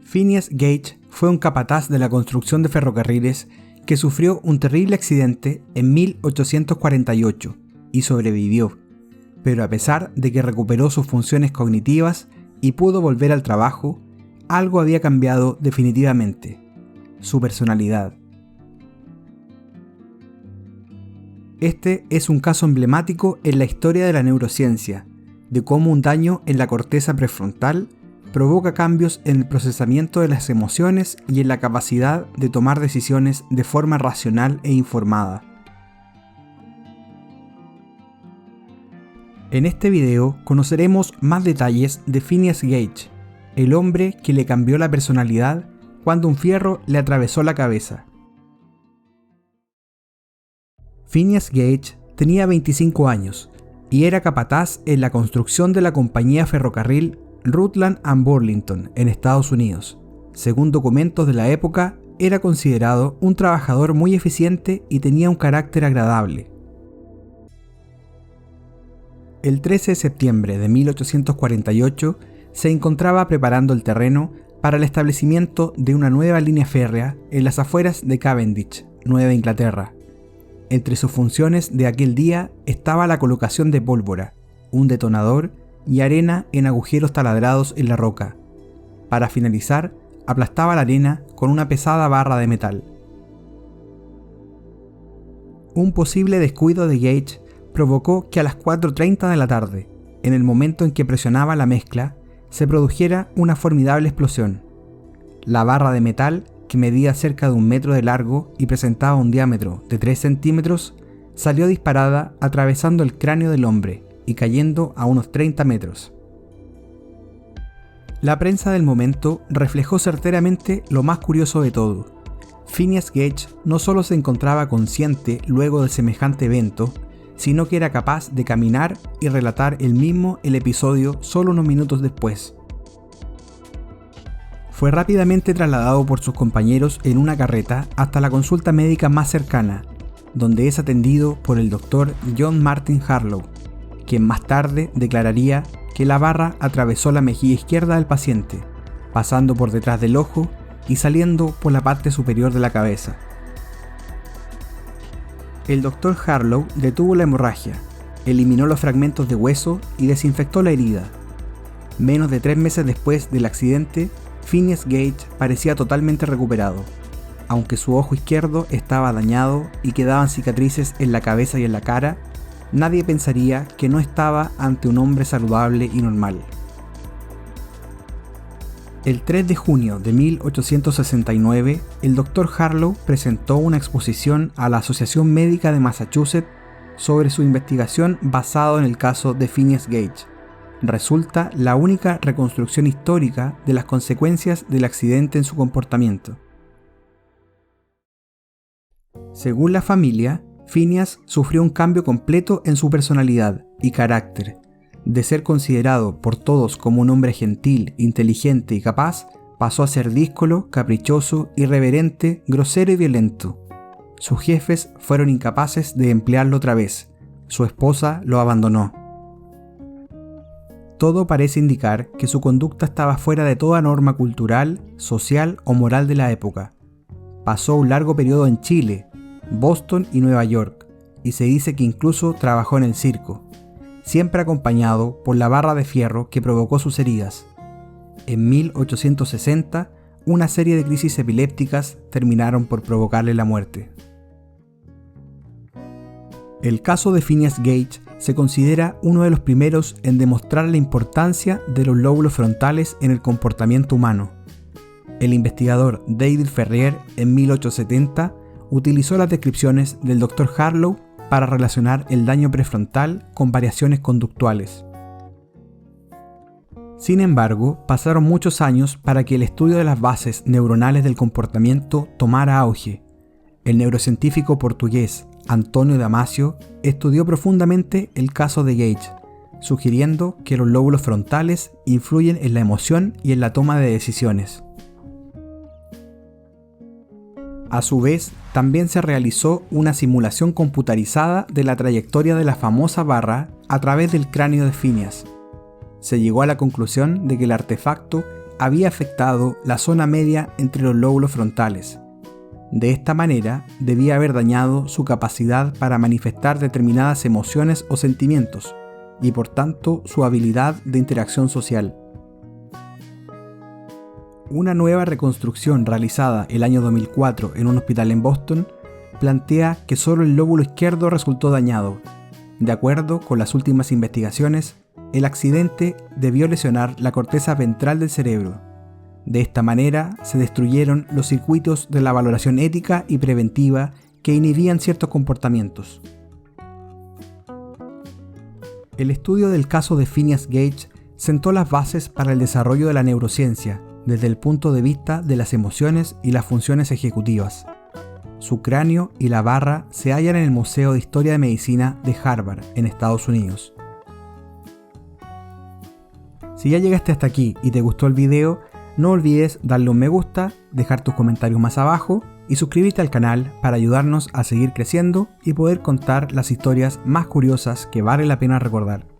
Phineas Gage fue un capataz de la construcción de ferrocarriles que sufrió un terrible accidente en 1848 y sobrevivió, pero a pesar de que recuperó sus funciones cognitivas y pudo volver al trabajo, algo había cambiado definitivamente: su personalidad. Este es un caso emblemático en la historia de la neurociencia, de cómo un daño en la corteza prefrontal provoca cambios en el procesamiento de las emociones y en la capacidad de tomar decisiones de forma racional e informada. En este video conoceremos más detalles de Phineas Gage, el hombre que le cambió la personalidad cuando un fierro le atravesó la cabeza. Phineas Gage tenía 25 años y era capataz en la construcción de la compañía ferrocarril Rutland and Burlington en Estados Unidos. Según documentos de la época, era considerado un trabajador muy eficiente y tenía un carácter agradable. El 13 de septiembre de 1848 se encontraba preparando el terreno para el establecimiento de una nueva línea férrea en las afueras de Cavendish, Nueva Inglaterra. Entre sus funciones de aquel día estaba la colocación de pólvora, un detonador y arena en agujeros taladrados en la roca. Para finalizar, aplastaba la arena con una pesada barra de metal. Un posible descuido de Gage provocó que a las 4:30 de la tarde, en el momento en que presionaba la mezcla, se produjera una formidable explosión. La barra de metal, que medía cerca de 1 metro de largo y presentaba un diámetro de 3 centímetros, salió disparada atravesando el cráneo del hombre y cayendo a unos 30 metros. La prensa del momento reflejó certeramente lo más curioso de todo. Phineas Gage no solo se encontraba consciente luego de semejante evento, sino que era capaz de caminar y relatar él mismo el episodio solo unos minutos después. Fue rápidamente trasladado por sus compañeros en una carreta hasta la consulta médica más cercana, donde es atendido por el Dr. John Martin Harlow, quien más tarde declararía que la barra atravesó la mejilla izquierda del paciente, pasando por detrás del ojo y saliendo por la parte superior de la cabeza. El Dr. Harlow detuvo la hemorragia, eliminó los fragmentos de hueso y desinfectó la herida. Menos de 3 meses después del accidente, Phineas Gage parecía totalmente recuperado, aunque su ojo izquierdo estaba dañado y quedaban cicatrices en la cabeza y en la cara. Nadie pensaría que no estaba ante un hombre saludable y normal. El 3 de junio de 1869, el Dr. Harlow presentó una exposición a la Asociación Médica de Massachusetts sobre su investigación basado en el caso de Phineas Gage. Resulta la única reconstrucción histórica de las consecuencias del accidente en su comportamiento. Según la familia, Phineas sufrió un cambio completo en su personalidad y carácter. De ser considerado por todos como un hombre gentil, inteligente y capaz, pasó a ser díscolo, caprichoso, irreverente, grosero y violento. Sus jefes fueron incapaces de emplearlo otra vez. Su esposa lo abandonó. Todo parece indicar que su conducta estaba fuera de toda norma cultural, social o moral de la época. Pasó un largo periodo en Chile, Boston y Nueva York, y se dice que incluso trabajó en el circo, siempre acompañado por la barra de fierro que provocó sus heridas. En 1860, una serie de crisis epilépticas terminaron por provocarle la muerte. El caso de Phineas Gage se considera uno de los primeros en demostrar la importancia de los lóbulos frontales en el comportamiento humano. El investigador David Ferrier, en 1870, utilizó las descripciones del Dr. Harlow para relacionar el daño prefrontal con variaciones conductuales. Sin embargo, pasaron muchos años para que el estudio de las bases neuronales del comportamiento tomara auge. El neurocientífico portugués Antonio Damasio estudió profundamente el caso de Gage, sugiriendo que los lóbulos frontales influyen en la emoción y en la toma de decisiones. A su vez, también se realizó una simulación computarizada de la trayectoria de la famosa barra a través del cráneo de Phineas. Se llegó a la conclusión de que el artefacto había afectado la zona media entre los lóbulos frontales. De esta manera, debía haber dañado su capacidad para manifestar determinadas emociones o sentimientos, y por tanto su habilidad de interacción social. Una nueva reconstrucción realizada el año 2004 en un hospital en Boston plantea que solo el lóbulo izquierdo resultó dañado. De acuerdo con las últimas investigaciones, el accidente debió lesionar la corteza ventral del cerebro. De esta manera se destruyeron los circuitos de la valoración ética y preventiva que inhibían ciertos comportamientos. El estudio del caso de Phineas Gage sentó las bases para el desarrollo de la neurociencia desde el punto de vista de las emociones y las funciones ejecutivas. Su cráneo y la barra se hallan en el Museo de Historia de Medicina de Harvard, en Estados Unidos. Si ya llegaste hasta aquí y te gustó el video, no olvides darle un me gusta, dejar tus comentarios más abajo y suscribirte al canal para ayudarnos a seguir creciendo y poder contar las historias más curiosas que vale la pena recordar.